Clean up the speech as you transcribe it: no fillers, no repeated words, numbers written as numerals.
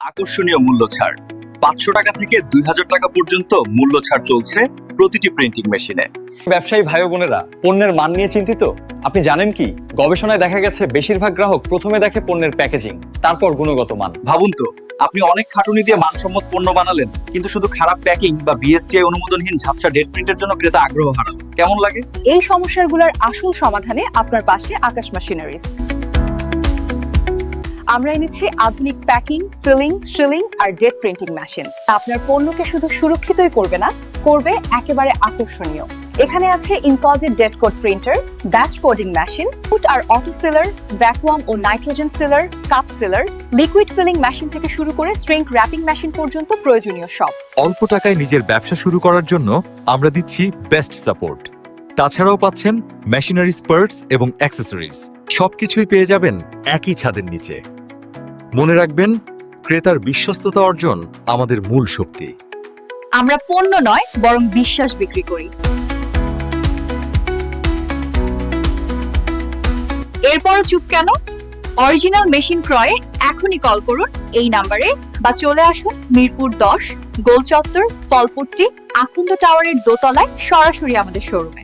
আকর্ষণীয় মূল্য ছাড়। 500 টাকা থেকে 2000 টাকা পর্যন্ত মূল্য ছাড় চলছে প্রতিটি প্রিন্টিং মেশিনে। ব্যবসায়ী ভাই বোনেরা, পণ্যের মান নিয়ে চিন্তিত? আপনি জানেন কি, গবেষণায় দেখা গেছে বেশিরভাগ গ্রাহক প্রথমে দেখে পণ্যের প্যাকেজিং, তারপর গুণগত মান। ভাবুন তো, আপনি অনেক খাটুনি দিয়ে মানসম্মত পণ্য বানালেন, কিন্তু শুধু খারাপ প্যাকিং বা বিএসটিআই অনুমোদনহীন ঝাপসা ডেট প্রিন্টের জন্য ক্রেতা আগ্রহ হারালো। কেমন লাগে? এই সমস্যাগুলোর আসল সমাধানে আপনার পাশে আকাশ মেশিনারিজ। আমরা এনেছি আধুনিক প্যাকিং, ফিলিং, শিলিং আর ডেট প্রিন্টিং মেশিন। আপনার পণ্যকে শুধু সুরক্ষিতই করবে না, করবে একেবারে আকর্ষণীয়। এখানে আছে inkjet date code printer, batch coding machine, foot আর অটো সিলার, ভ্যাকুয়াম ও nitrogen sealer, cup sealer, liquid filling machine থেকে শুরু করে শ্রিঙ্ক র্যাপিং মেশিন পর্যন্ত প্রয়োজনীয় সব। অল্প টাকায় নিজের ব্যবসা শুরু করার জন্য আমরা দিচ্ছি বেস্ট সাপোর্ট। তাছাড়াও পাচ্ছেন মেশিনারি স্পার্টস এবং অ্যাক্সেসরিজ। সবকিছুই পেয়ে যাবেন একই ছাদের নিচে। মনে রাখবেন, ক্রেতার বিশ্বস্ততা অর্জন আমাদের মূল শক্তি। আমরা পণ্য নয়, বরং বিশ্বাস বিক্রি করি। এরপরও চুপ কেন? অরিজিনাল মেশিন ক্রয়ে এখনই কল করুন এই নাম্বারে, বা চলে আসুন মিরপুর 10, গোল চত্বর, ফলপট্টি, আকুন্দ টাওয়ারের দোতলায় সরাসরি আমাদের শোরুমে।